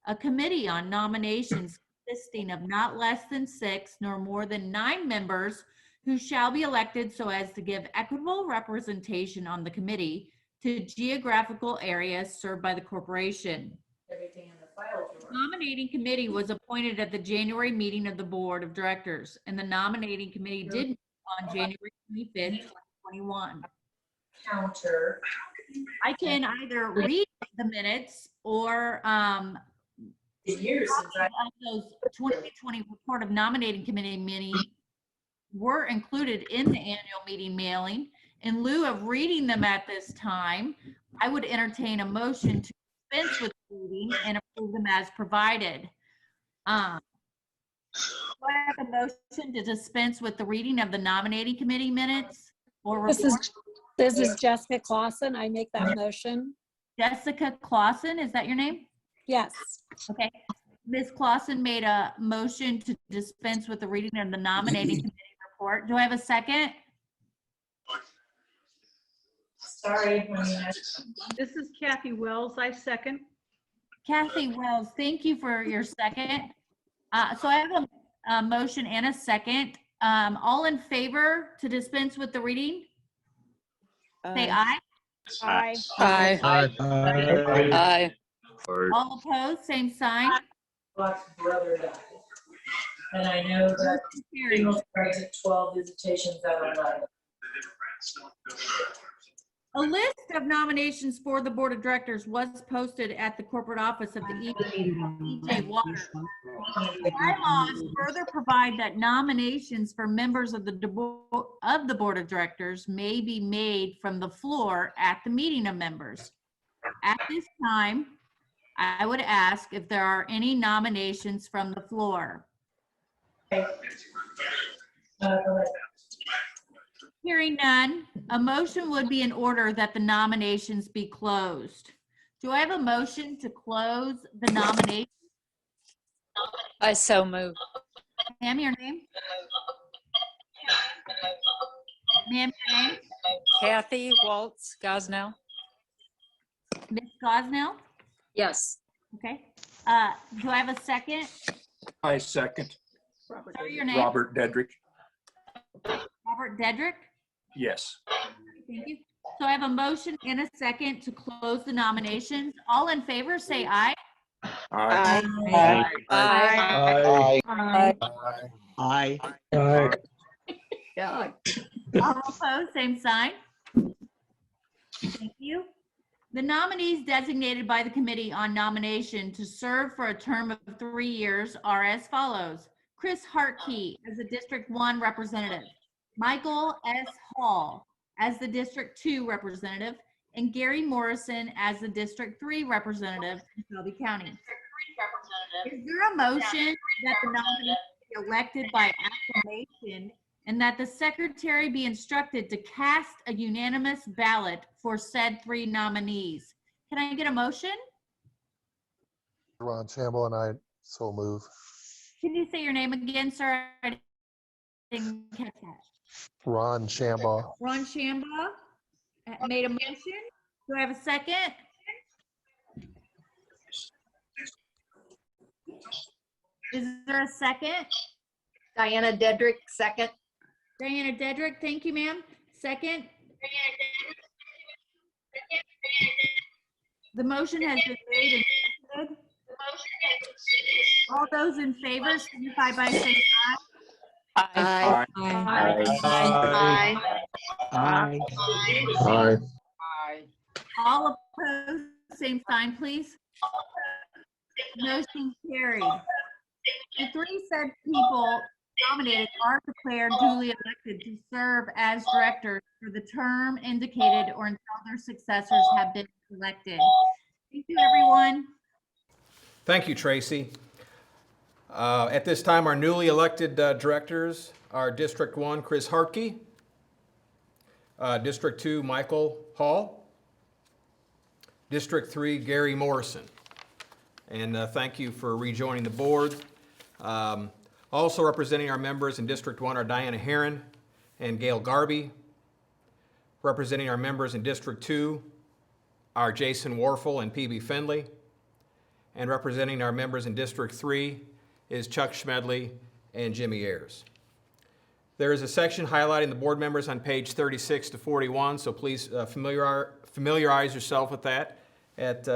Speaker 9: a committee on nominations consisting of not less than 6 nor more than 9 members who shall be elected so as to give equitable representation on the committee to geographical areas served by the corporation. The nominating committee was appointed at the January meeting of the board of directors, and the nominating committee did meet on January 25th, 2021.
Speaker 2: Counter.
Speaker 9: I can either read the minutes or
Speaker 2: Years since I.
Speaker 9: those 2020 report of nominating committee meeting were included in the annual meeting mailing. In lieu of reading them at this time, I would entertain a motion to dispense with reading and approve them as provided. Do I have a motion to dispense with the reading of the nominating committee minutes or report?
Speaker 11: This is Jessica Clausen. I make that motion.
Speaker 9: Jessica Clausen, is that your name?
Speaker 11: Yes.
Speaker 9: Okay. Ms. Clausen made a motion to dispense with the reading of the nominating committee report. Do I have a second?
Speaker 2: Sorry.
Speaker 12: This is Kathy Wells. I second.
Speaker 9: Kathy Wells, thank you for your second. So I have a motion and a second. All in favor to dispense with the reading? Say aye.
Speaker 12: Aye.
Speaker 11: Aye.
Speaker 2: Aye.
Speaker 9: All opposed, same sign.
Speaker 2: Black's brother died. And I know that funeral starts at 12, visitations at 11.
Speaker 9: A list of nominations for the board of directors was posted at the corporate office of the EJ Water. Bylaws further provide that nominations for members of the board of directors may be made from the floor at the meeting of members. At this time, I would ask if there are any nominations from the floor. Hearing none, a motion would be in order that the nominations be closed. Do I have a motion to close the nomination?
Speaker 11: I so move.
Speaker 9: Ma'am, your name? Ma'am, your name?
Speaker 11: Kathy Waltz Gosnell.
Speaker 9: Ms. Gosnell?
Speaker 11: Yes.
Speaker 9: Okay. Do I have a second?
Speaker 10: I second.
Speaker 9: Sorry, your name?
Speaker 10: Robert Dedrick.
Speaker 9: Robert Dedrick?
Speaker 10: Yes.
Speaker 9: Thank you. So I have a motion and a second to close the nominations. All in favor, say aye.
Speaker 10: Aye.
Speaker 11: Aye.
Speaker 5: Aye.
Speaker 9: All opposed, same sign. Thank you. The nominees designated by the Committee on Nomination to serve for a term of 3 years are as follows. Chris Hartkey as the District 1 representative, Michael S. Hall as the District 2 representative, and Gary Morrison as the District 3 representative in Shelby County. Is there a motion that the nominees be elected by acclamation and that the secretary be instructed to cast a unanimous ballot for said 3 nominees? Can I get a motion?
Speaker 13: Ron Shamble and I so move.
Speaker 9: Can you say your name again, sir? I didn't catch that.
Speaker 13: Ron Shambaugh.
Speaker 9: Ron Shambaugh made a motion. Do I have a second? Is there a second?
Speaker 11: Diana Dedrick, second.
Speaker 9: Diana Dedrick, thank you, ma'am. Second. The motion has been made and seconded. All those in favor signify by saying aye.
Speaker 11: Aye.
Speaker 13: Aye.
Speaker 9: All opposed, same sign, please. Motion carried. The 3 said people nominated are declared duly elected to serve as directors for the term indicated or until their successors have been elected. Thank you, everyone.
Speaker 6: Thank you, Tracy. At this time, our newly elected directors are District 1, Chris Hartke. District 2, Michael Hall. District 3, Gary Morrison. And thank you for rejoining the board. Also representing our members in District 1 are Diana Herron and Gail Garby. Representing our members in District 2 are Jason Warfel and PB Findley. And representing our members in District 3 is Chuck Schmedley and Jimmy Ayers. There is a section highlighting the board members on page 36 to 41, so please familiarize yourself with that at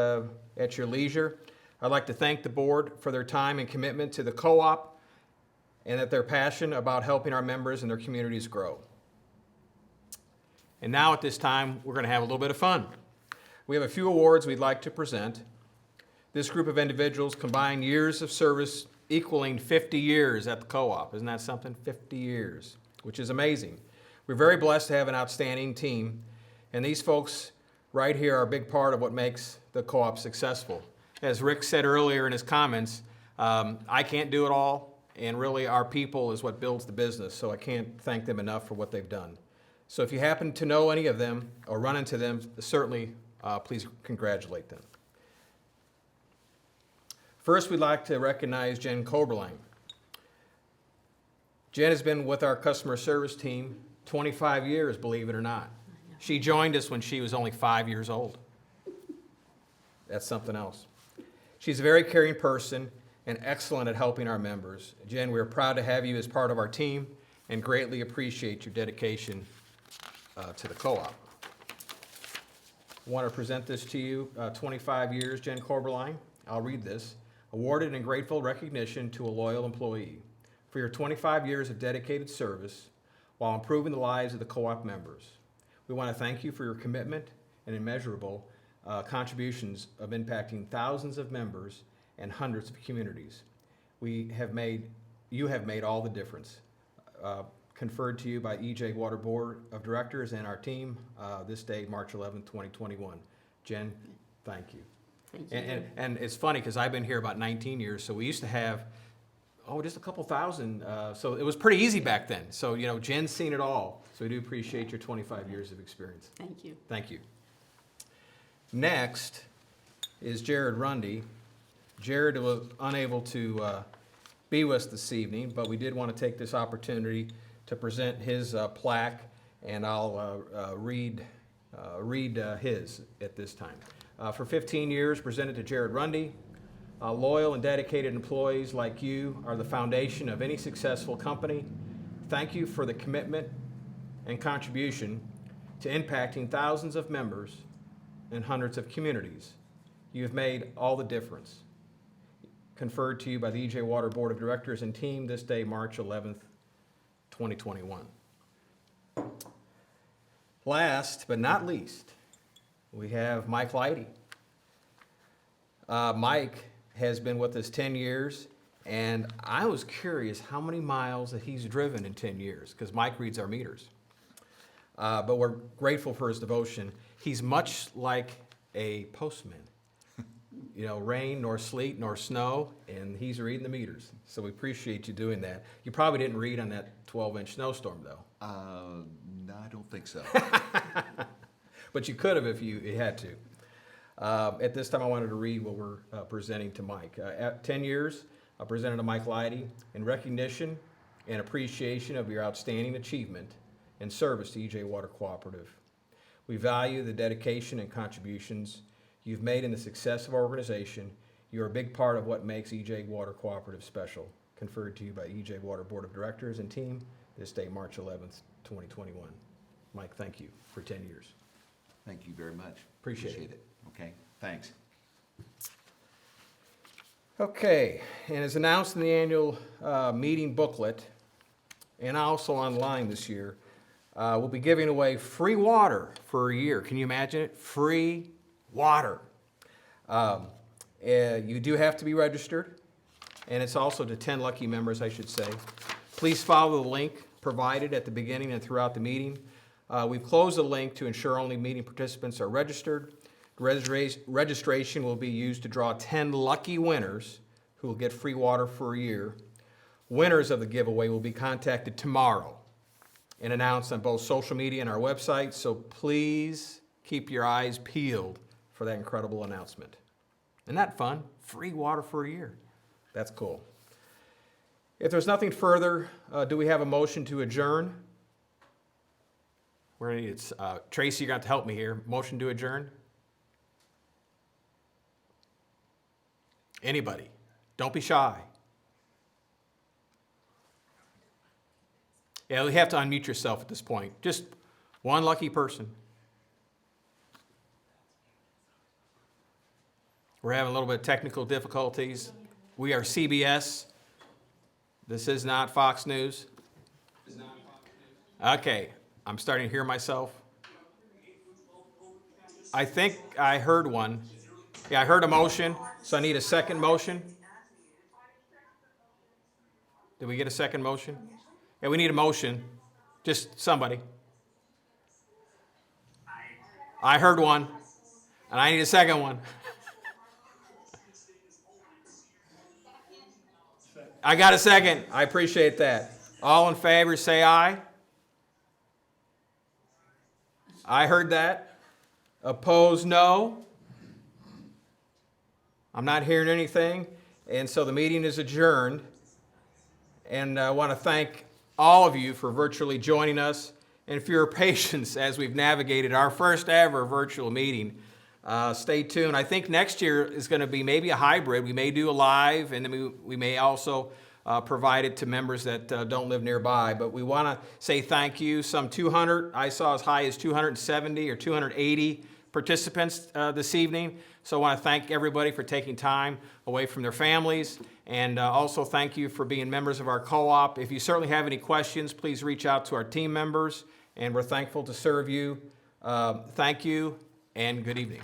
Speaker 6: your leisure. I'd like to thank the board for their time and commitment to the co-op and that their passion about helping our members and their communities grow. And now at this time, we're going to have a little bit of fun. We have a few awards we'd like to present. This group of individuals combine years of service equaling 50 years at the co-op. Isn't that something? 50 years, which is amazing. We're very blessed to have an outstanding team, and these folks right here are a big part of what makes the co-op successful. As Rick said earlier in his comments, I can't do it all, and really our people is what builds the business, so I can't thank them enough for what they've done. So if you happen to know any of them or run into them, certainly please congratulate them. First, we'd like to recognize Jen Koberlein. Jen has been with our customer service team 25 years, believe it or not. She joined us when she was only 5 years old. That's something else. She's a very caring person and excellent at helping our members. Jen, we're proud to have you as part of our team and greatly appreciate your dedication to the co-op. I want to present this to you, 25 years, Jen Koberlein. I'll read this. Awarded in grateful recognition to a loyal employee for your 25 years of dedicated service while improving the lives of the co-op members. We want to thank you for your commitment and immeasurable contributions of impacting thousands of members and hundreds of communities. You have made all the difference. Conferred to you by EJ Water Board of Directors and our team this day, March 11, 2021. Jen, thank you.
Speaker 14: Thank you.
Speaker 6: And it's funny because I've been here about 19 years, so we used to have, just a couple thousand. So it was pretty easy back then. So, Jen's seen it all. So we do appreciate your 25 years of experience.
Speaker 14: Thank you.
Speaker 6: Thank you. Next is Jared Rundy. Jared was unable to be with us this evening, but we did want to take this opportunity to present his plaque, and I'll read his at this time. For 15 years, presented to Jared Rundy. Loyal and dedicated employees like you are the foundation of any successful company. Thank you for the commitment and contribution to impacting thousands of members and hundreds of communities. You have made all the difference. Conferred to you by the EJ Water Board of Directors and team this day, March 11th, 2021. Last but not least, we have Mike Leidy. Mike has been with us 10 years, and I was curious how many miles that he's driven in 10 years, because Mike reads our meters. But we're grateful for his devotion. He's much like a postman. Rain, nor sleet, nor snow, and he's reading the meters. So we appreciate you doing that. You probably didn't read on that 12-inch snowstorm, though.
Speaker 15: No, I don't think so.
Speaker 6: But you could have if you had to. At this time, I wanted to read what we're presenting to Mike. At 10 years, I presented to Mike Leidy in recognition and appreciation of your outstanding achievement and service to EJ Water Cooperative. We value the dedication and contributions you've made in the success of our organization. You're a big part of what makes EJ Water Cooperative special. Conferred to you by EJ Water Board of Directors and team this day, March 11th, 2021. Mike, thank you for 10 years.
Speaker 15: Thank you very much.
Speaker 6: Appreciate it.
Speaker 15: Okay, thanks.
Speaker 6: Okay, and as announced in the annual meeting booklet, and also online this year, we'll be giving away free water for a year. Can you imagine it? Free water. You do have to be registered, and it's also to 10 lucky members, I should say. Please follow the link provided at the beginning and throughout the meeting. We've closed the link to ensure only meeting participants are registered. Registration will be used to draw 10 lucky winners who will get free water for a year. Winners of the giveaway will be contacted tomorrow and announced on both social media and our website, so please keep your eyes peeled for that incredible announcement. Isn't that fun? Free water for a year. That's cool. If there's nothing further, do we have a motion to adjourn? It's Tracy, you're going to have to help me here. Motion to adjourn? Anybody? Don't be shy. Yeah, you have to unmute yourself at this point. Just one lucky person. We're having a little bit of technical difficulties. We are CBS. This is not Fox News. Okay, I'm starting to hear myself. I think I heard one. Yeah, I heard a motion, so I need a second motion. Did we get a second motion? Yeah, we need a motion. Just somebody. I heard one, and I need a second one. I got a second. I appreciate that. All in favor, say aye. I heard that. Opposed, no. I'm not hearing anything, and so the meeting is adjourned. And I want to thank all of you for virtually joining us and for your patience as we've navigated our first ever virtual meeting. Stay tuned. I think next year is going to be maybe a hybrid. We may do a live, and then we may also provide it to members that don't live nearby. But we want to say thank you. Some 200, I saw as high as 270 or 280 participants this evening. So I want to thank everybody for taking time away from their families, and also thank you for being members of our co-op. If you certainly have any questions, please reach out to our team members, and we're thankful to serve you. Thank you, and good evening.